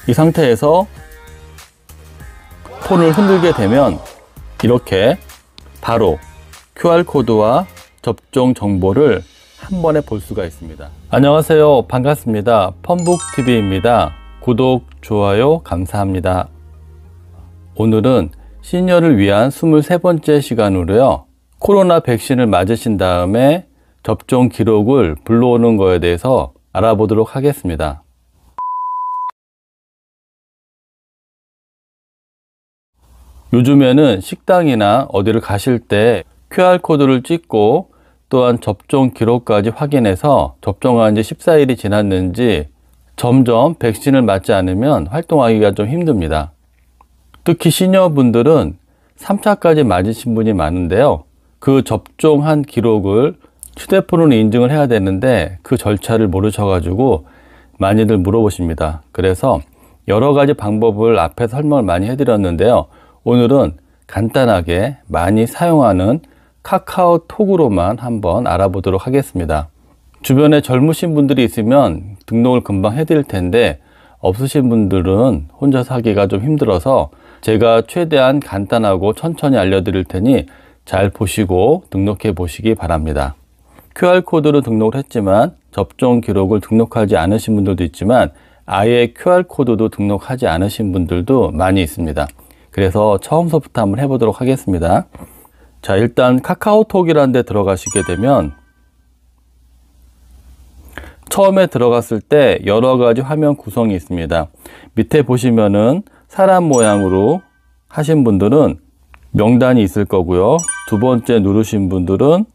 이 상태에서 폰을 흔들게 되면 이렇게 바로 QR코드와 접종 정보를 한 번에 볼 수가 있습니다. 안녕하세요. 반갑습니다. 펀북TV입니다. 구독, 좋아요 감사합니다. 오늘은 시니어를 위한 23번째 시간으로요. 코로나 백신을 맞으신 다음에 접종 기록을 불러오는 거에 대해서 알아보도록 하겠습니다. 요즘에는 식당이나 어디를 가실 때 QR코드를 찍고 또한 접종 기록까지 확인해서 접종한 지 14일이 지났는지 점점 백신을 맞지 않으면 활동하기가 좀 힘듭니다. 특히 시니어분들은 3차까지 맞으신 분이 많은데요. 그 접종한 기록을 휴대폰으로 인증을 해야 되는데 그 절차를 모르셔가지고 많이들 물어보십니다. 그래서 여러 가지 방법을 앞에서 설명을 많이 해드렸는데요. 오늘은 간단하게 많이 사용하는 카카오톡으로만 한번 알아보도록 하겠습니다. 주변에 젊으신 분들이 있으면 등록을 금방 해드릴 텐데 없으신 분들은 혼자서 하기가 좀 힘들어서 제가 최대한 간단하고 천천히 알려드릴 테니 잘 보시고 등록해 보시기 바랍니다. QR코드로 등록을 했지만 접종 기록을 등록하지 않으신 분들도 있지만 아예 QR코드도 등록하지 않으신 분들도 많이 있습니다. 그래서 처음서부터 한번 해보도록 하겠습니다. 자, 일단 카카오톡이라는 데 들어가시게 되면 처음에 들어갔을 때 여러 가지 화면 구성이 있습니다. 밑에 보시면은 사람 모양으로 하신 분들은 명단이 있을 거고요. 두 번째 누르신 분들은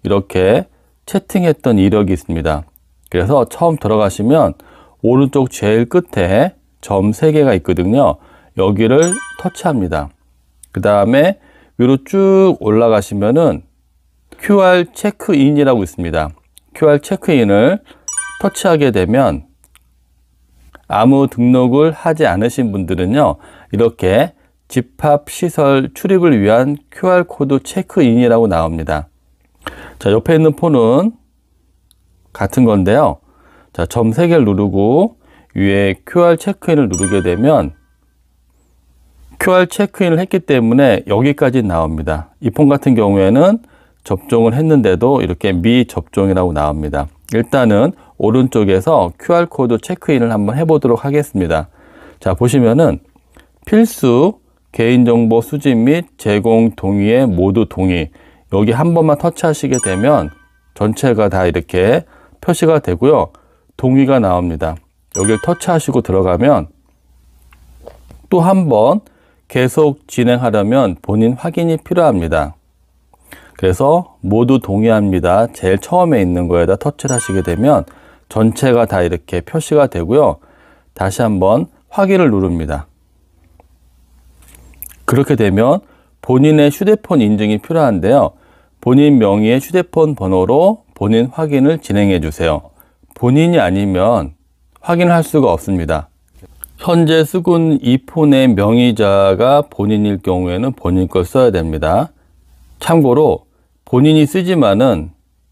이렇게 채팅했던 이력이 있습니다. 그래서 처음 들어가시면 오른쪽 제일 끝에 점 3개가 있거든요. 여기를 터치합니다. 그 다음에 위로 쭉 올라가시면은 QR 체크인이라고 있습니다. QR 체크인을 터치하게 되면 아무 등록을 하지 않으신 분들은요, 이렇게 집합시설 출입을 위한 QR코드 체크인이라고 나옵니다. 자, 옆에 있는 폰은 같은 건데요. 자, 점 3개를 누르고 위에 QR 체크인을 누르게 되면 QR 체크인을 했기 때문에 여기까지 나옵니다. 이 폰 같은 경우에는 접종을 했는데도 이렇게 미접종이라고 나옵니다. 일단은 오른쪽에서 QR코드 체크인을 한번 해보도록 하겠습니다. 자, 보시면은 필수 개인정보 수집 및 제공 동의에 모두 동의, 여기 한 번만 터치하시게 되면 전체가 다 이렇게 표시가 되고요. 동의가 나옵니다. 여기를 터치하시고 들어가면 또 한 번 계속 진행하려면 본인 확인이 필요합니다. 그래서 모두 동의합니다. 제일 처음에 있는 거에다 터치를 하시게 되면 전체가 다 이렇게 표시가 되고요. 다시 한번 확인을 누릅니다. 그렇게 되면 본인의 휴대폰 인증이 필요한데요. 본인 명의의 휴대폰 번호로 본인 확인을 진행해 주세요. 본인이 아니면 확인할 수가 없습니다. 현재 쓰고 있는 이 폰의 명의자가 본인일 경우에는 본인 걸 써야 됩니다. 참고로 본인이 쓰지만은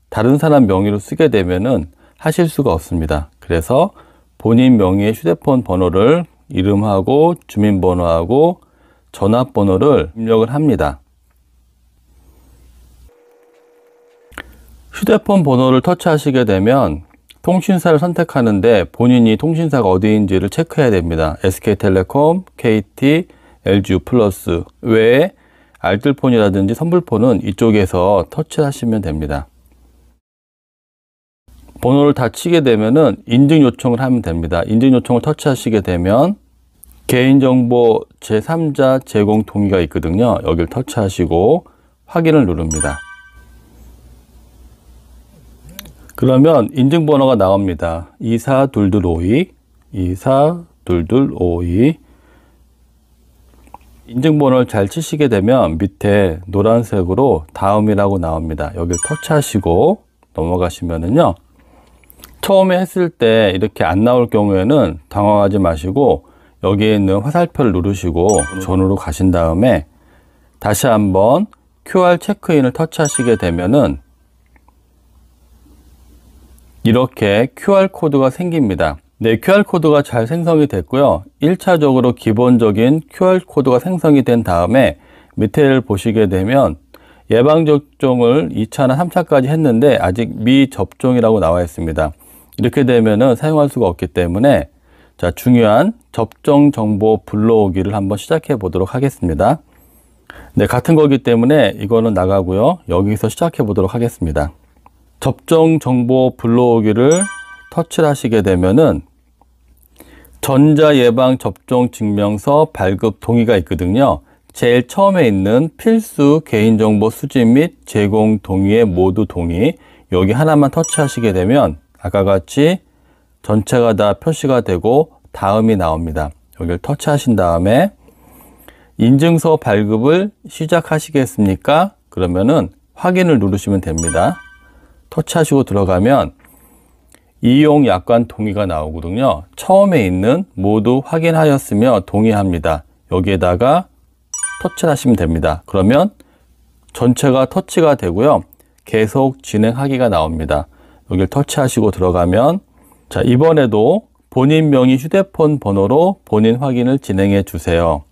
다른 사람 명의로 쓰게 되면은 하실 수가 없습니다. 그래서 본인 명의의 휴대폰 번호를 이름하고 주민번호하고 전화번호를 입력을 합니다. 휴대폰 번호를 터치하시게 되면 통신사를 선택하는데 본인이 통신사가 어디인지를 체크해야 됩니다. SK텔레콤, KT, LGU+, 외에 알뜰폰이라든지 선불폰은 이쪽에서 터치하시면 됩니다. 번호를 다 치게 되면은 인증 요청을 하면 됩니다. 인증 요청을 터치하시게 되면 개인정보 제3자 제공 동의가 있거든요. 여기를 터치하시고 확인을 누릅니다. 그러면 인증번호가 나옵니다. 242252, 242252. 인증번호를 잘 치시게 되면 밑에 노란색으로 다음이라고 나옵니다. 여기를 터치하시고 넘어가시면은요. 처음에 했을 때 이렇게 안 나올 경우에는 당황하지 마시고 여기에 있는 화살표를 누르시고 전으로 가신 다음에 다시 한번 QR 체크인을 터치하시게 되면은 이렇게 QR코드가 생깁니다. 네, QR코드가 잘 생성이 됐고요. 1차적으로 기본적인 QR코드가 생성이 된 다음에 밑에를 보시게 되면 예방접종을 2차나 3차까지 했는데 아직 미접종이라고 나와 있습니다. 이렇게 되면은 사용할 수가 없기 때문에 자, 중요한 접종 정보 불러오기를 한번 시작해 보도록 하겠습니다. 네, 같은 거기 때문에 이거는 나가고요. 여기서 시작해 보도록 하겠습니다. 접종 정보 불러오기를 터치를 하시게 되면은 전자예방접종증명서 발급 동의가 있거든요. 제일 처음에 있는 필수 개인정보 수집 및 제공 동의에 모두 동의, 여기 하나만 터치하시게 되면 아까 같이 전체가 다 표시가 되고 다음이 나옵니다. 여기를 터치하신 다음에 인증서 발급을 시작하시겠습니까? 그러면은 확인을 누르시면 됩니다. 터치하시고 들어가면 이용 약관 동의가 나오거든요. 처음에 있는 모두 확인하였으며 동의합니다. 여기에다가 터치를 하시면 됩니다. 그러면 전체가 터치가 되고요. 계속 진행하기가 나옵니다. 여기를 터치하시고 들어가면 자, 이번에도 본인 명의 휴대폰 번호로 본인 확인을 진행해 주세요.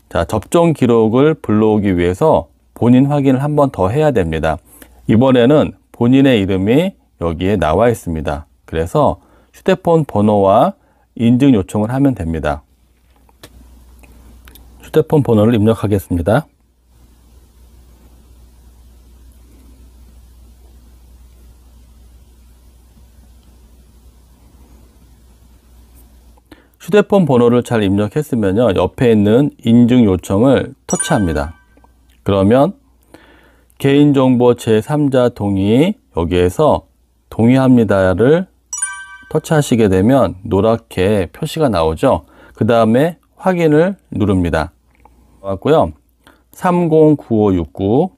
자, 접종 기록을 불러오기 위해서 본인 확인을 한 번 더 해야 됩니다. 이번에는 본인의 이름이 여기에 나와 있습니다. 그래서 휴대폰 번호와 인증 요청을 하면 됩니다. 휴대폰 번호를 입력하겠습니다. 휴대폰 번호를 잘 입력했으면요, 옆에 있는 인증 요청을 터치합니다. 그러면 개인정보 제3자 동의, 여기에서 동의합니다를 터치하시게 되면 노랗게 표시가 나오죠. 그 다음에 확인을 누릅니다. 왔고요. 309569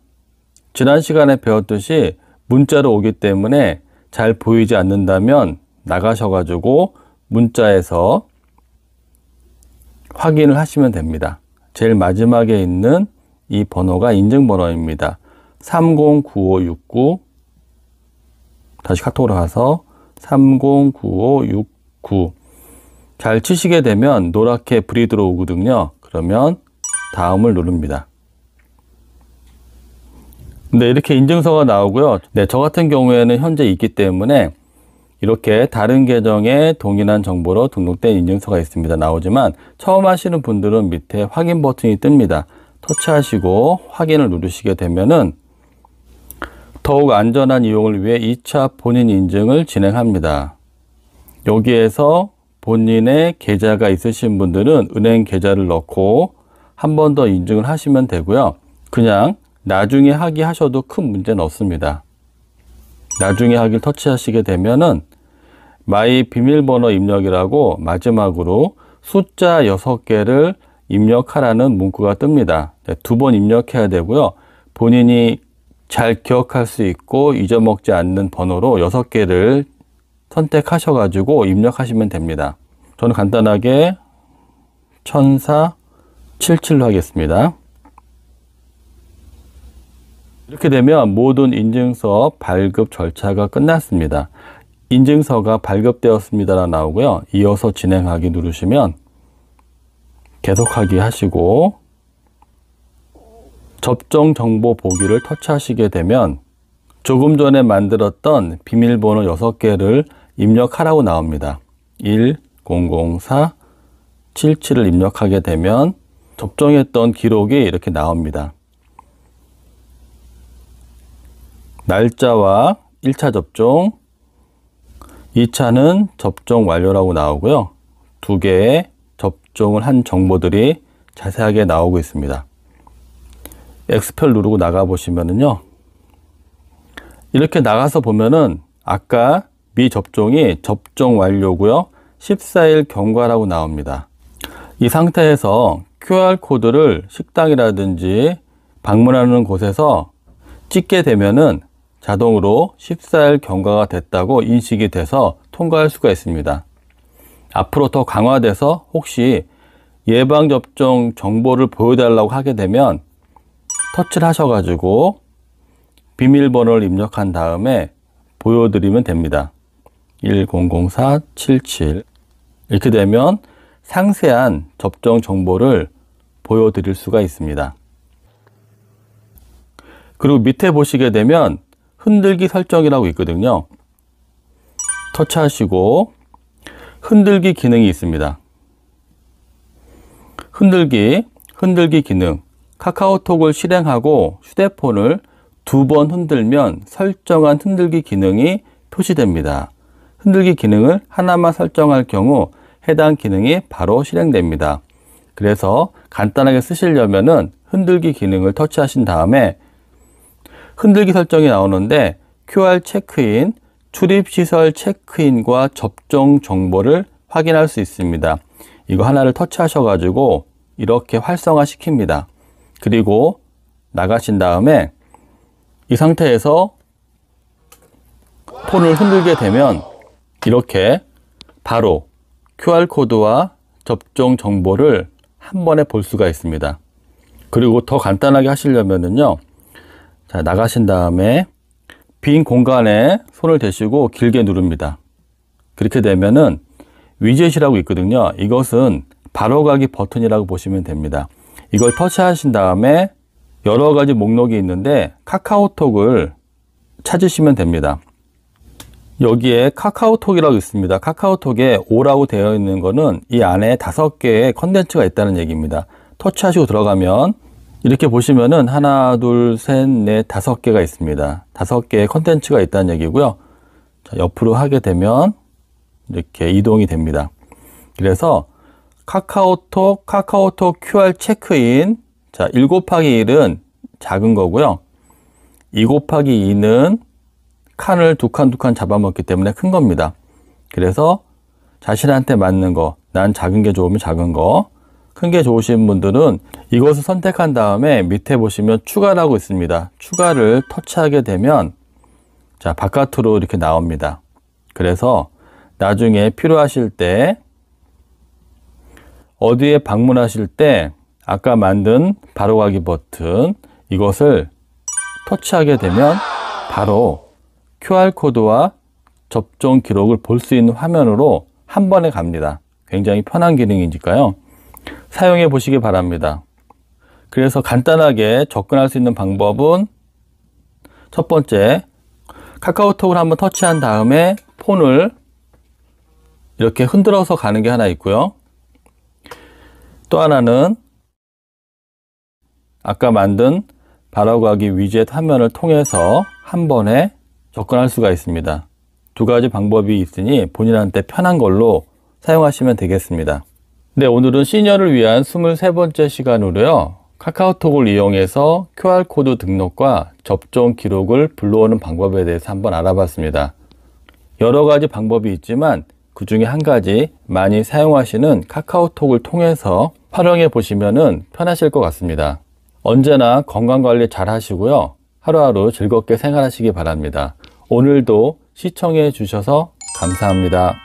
지난 시간에 배웠듯이 문자로 오기 때문에 잘 보이지 않는다면 나가셔가지고 문자에서 확인을 하시면 됩니다. 제일 마지막에 있는 이 번호가 인증번호입니다. 309569 다시 카톡으로 가서 309569 잘 치시게 되면 노랗게 불이 들어오거든요. 그러면 다음을 누릅니다. 네, 이렇게 인증서가 나오고요. 네, 저 같은 경우에는 현재 있기 때문에 이렇게 다른 계정에 동일한 정보로 등록된 인증서가 있습니다. 나오지만 처음 하시는 분들은 밑에 확인 버튼이 뜹니다. 터치하시고 확인을 누르시게 되면은 더욱 안전한 이용을 위해 2차 본인 인증을 진행합니다. 여기에서 본인의 계좌가 있으신 분들은 은행 계좌를 넣고 한 번 더 인증을 하시면 되고요. 그냥 나중에 하기 하셔도 큰 문제는 없습니다. 나중에 하기를 터치하시게 되면은 마이 비밀번호 입력이라고 마지막으로 숫자 6개를 입력하라는 문구가 뜹니다. 2번 입력해야 되고요. 본인이 잘 기억할 수 있고 잊어먹지 않는 번호로 6개를 선택하셔가지고 입력하시면 됩니다. 저는 간단하게 1477로 하겠습니다. 이렇게 되면 모든 인증서 발급 절차가 끝났습니다. 인증서가 발급되었습니다 나오고요. 이어서 진행하기 누르시면 계속하기 하시고 접종 정보 보기를 터치하시게 되면 조금 전에 만들었던 비밀번호 6개를 입력하라고 나옵니다. 1004 77을 입력하게 되면 접종했던 기록이 이렇게 나옵니다. 날짜와 1차 접종, 2차는 접종 완료라고 나오고요. 2개의 접종을 한 정보들이 자세하게 나오고 있습니다. X표 누르고 나가 보시면은요. 이렇게 나가서 보면은 아까 미접종이 접종 완료고요. 14일 경과라고 나옵니다. 이 상태에서 QR코드를 식당이라든지 방문하는 곳에서 찍게 되면은 자동으로 14일 경과가 됐다고 인식이 돼서 통과할 수가 있습니다. 앞으로 더 강화돼서 혹시 예방접종 정보를 보여달라고 하게 되면 터치를 하셔가지고 비밀번호를 입력한 다음에 보여드리면 됩니다. 100477 이렇게 되면 상세한 접종 정보를 보여드릴 수가 있습니다. 그리고 밑에 보시게 되면 흔들기 설정이라고 있거든요. 터치하시고 흔들기 기능이 있습니다. 흔들기 기능. 카카오톡을 실행하고 휴대폰을 2번 흔들면 설정한 흔들기 기능이 표시됩니다. 흔들기 기능을 하나만 설정할 경우 해당 기능이 바로 실행됩니다. 그래서 간단하게 쓰시려면은 흔들기 기능을 터치하신 다음에 흔들기 설정이 나오는데 QR 체크인, 출입시설 체크인과 접종 정보를 확인할 수 있습니다. 이거 하나를 터치하셔가지고 이렇게 활성화 시킵니다. 그리고 나가신 다음에 이 상태에서 폰을 흔들게 되면 이렇게 바로 QR코드와 접종 정보를 한 번에 볼 수가 있습니다. 그리고 더 간단하게 하시려면은요, 자, 나가신 다음에 빈 공간에 손을 대시고 길게 누릅니다. 그렇게 되면은 위젯이라고 있거든요. 이것은 바로가기 버튼이라고 보시면 됩니다. 이걸 터치하신 다음에 여러 가지 목록이 있는데 카카오톡을 찾으시면 됩니다. 여기에 카카오톡이라고 있습니다. 카카오톡에 5라고 되어 있는 거는 이 안에 5개의 컨텐츠가 있다는 얘기입니다. 터치하시고 들어가면 이렇게 보시면은 하나, 둘, 셋, 넷, 5개가 있습니다. 5개의 컨텐츠가 있다는 얘기고요. 자, 옆으로 하게 되면 이렇게 이동이 됩니다. 그래서 카카오톡 QR 체크인. 자, 1 곱하기 1은 작은 거고요. 2 곱하기 2는 칸을 두 칸 잡아먹기 때문에 큰 겁니다. 그래서 자신한테 맞는 거, 난 작은 게 좋으면 작은 거, 큰 게 좋으신 분들은 이것을 선택한 다음에 밑에 보시면 추가라고 있습니다. 추가를 터치하게 되면 자, 바깥으로 이렇게 나옵니다. 그래서 나중에 필요하실 때 어디에 방문하실 때 아까 만든 바로가기 버튼 이것을 터치하게 되면 바로 QR코드와 접종 기록을 볼 수 있는 화면으로 한 번에 갑니다. 굉장히 편한 기능이니까요. 사용해 보시기 바랍니다. 그래서 간단하게 접근할 수 있는 방법은 첫 번째, 카카오톡을 한번 터치한 다음에 폰을 이렇게 흔들어서 가는 게 하나 있고요. 또 하나는 아까 만든 바로가기 위젯 화면을 통해서 한 번에 접근할 수가 있습니다. 두 가지 방법이 있으니 본인한테 편한 걸로 사용하시면 되겠습니다. 네, 오늘은 시니어를 위한 23번째 시간으로요. 카카오톡을 이용해서 QR코드 등록과 접종 기록을 불러오는 방법에 대해서 한번 알아봤습니다. 여러 가지 방법이 있지만 그 중에 한 가지 많이 사용하시는 카카오톡을 통해서 활용해 보시면 편하실 것 같습니다. 언제나 건강관리 잘 하시고요. 하루하루 즐겁게 생활하시기 바랍니다. 오늘도 시청해 주셔서 감사합니다.